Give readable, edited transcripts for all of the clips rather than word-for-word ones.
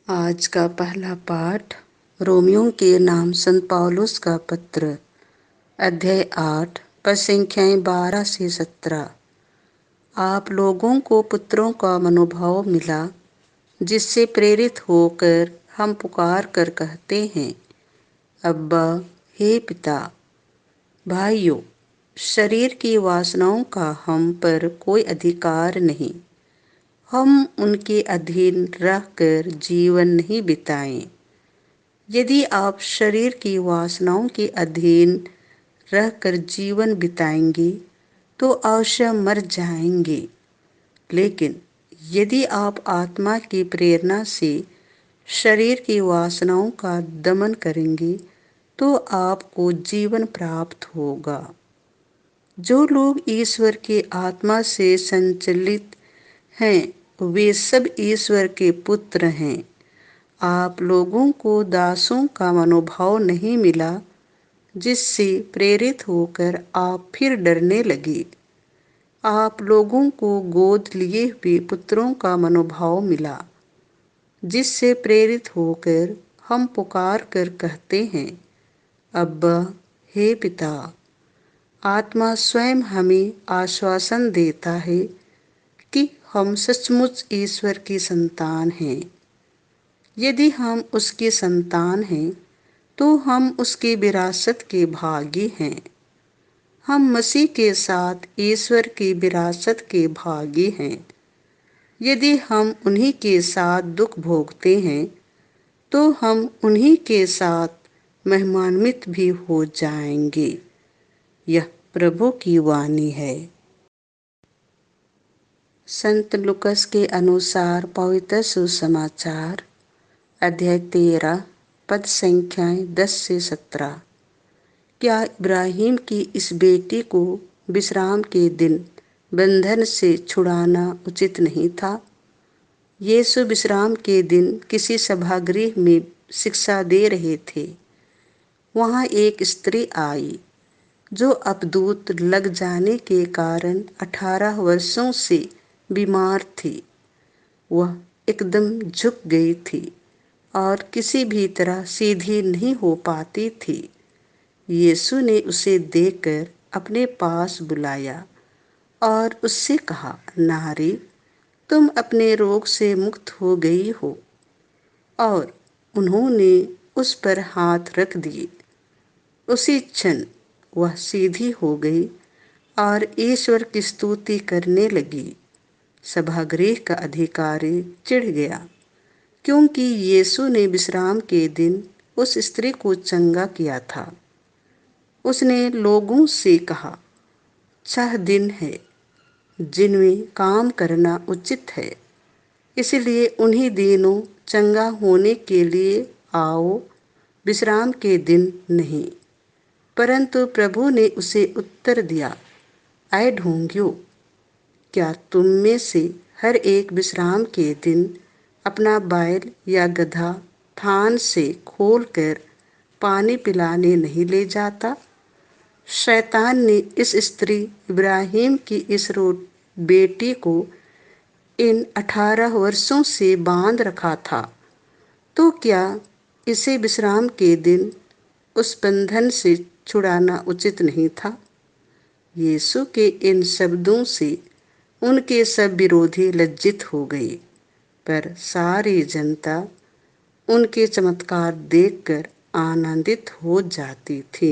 आज का पहला पाठ रोमियो के नाम संत पौलुस का पत्र, अध्याय 8, पद संख्याएं 12 से 17। आप लोगों को पुत्रों का मनोभाव मिला, जिससे प्रेरित होकर हम पुकार कर कहते हैं, अब्बा, हे पिता। भाइयों, शरीर की वासनाओं का हम पर कोई अधिकार नहीं। हम उनके अधीन रहकर जीवन नहीं बिताएं। यदि आप शरीर की वासनाओं के अधीन रहकर जीवन बिताएंगे तो अवश्य मर जाएंगे। लेकिन यदि आप आत्मा की प्रेरणा से शरीर की वासनाओं का दमन करेंगे तो आपको जीवन प्राप्त होगा। जो लोग ईश्वर के आत्मा से संचालित हैं वे सब ईश्वर के पुत्र हैं। आप लोगों को दासों का मनोभाव नहीं मिला, जिससे प्रेरित होकर आप फिर डरने लगे। आप लोगों को गोद लिए हुए पुत्रों का मनोभाव मिला, जिससे प्रेरित होकर हम पुकार कर कहते हैं, अब्बा, हे पिता। आत्मा स्वयं हमें आश्वासन देता है कि हम सचमुच ईश्वर की संतान हैं। यदि हम उसकी संतान हैं तो हम उसकी विरासत के भागी हैं। हम मसीह के साथ ईश्वर की विरासत के भागी हैं। यदि हम उन्हीं के साथ दुख भोगते हैं तो हम उन्हीं के साथ महिमान्वित भी हो जाएंगे। यह प्रभु की वाणी है। संत लूकास के अनुसार पवित्र सुसमाचार, अध्याय 13, पद संख्याएं 10 से 17। क्या इब्राहिम की इस बेटी को विश्राम के दिन बंधन से छुड़ाना उचित नहीं था? यीशु विश्राम के दिन किसी सभागृह में शिक्षा दे रहे थे। वहां एक स्त्री आई जो अपदूत लग जाने के कारण 18 वर्षों से बीमार थी। वह एकदम झुक गई थी और किसी भी तरह सीधी नहीं हो पाती थी। यीशु ने उसे देखकर अपने पास बुलाया और उससे कहा, नारी, तुम अपने रोग से मुक्त हो गई हो। और उन्होंने उस पर हाथ रख दिए। उसी क्षण वह सीधी हो गई और ईश्वर की स्तुति करने लगी। सभागृह का अधिकारी चिढ़ गया, क्योंकि यीशु ने विश्राम के दिन उस स्त्री को चंगा किया था। उसने लोगों से कहा, 6 दिन है जिनमें काम करना उचित है, इसलिए उन्हीं दिनों चंगा होने के लिए आओ, विश्राम के दिन नहीं। परंतु प्रभु ने उसे उत्तर दिया, ऐ ढोंगियों, क्या तुम में से हर एक विश्राम के दिन अपना बैल या गधा थान से खोलकर पानी पिलाने नहीं ले जाता? शैतान ने इस स्त्री इब्राहिम की इस बेटी को इन 18 वर्षों से बांध रखा था, तो क्या इसे विश्राम के दिन उस बंधन से छुड़ाना उचित नहीं था? यीशु के इन शब्दों से उनके सब विरोधी लज्जित हो गए, पर सारी जनता उनके चमत्कार देखकर आनंदित हो जाती थी।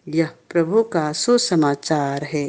यह प्रभु का सुसमाचार है।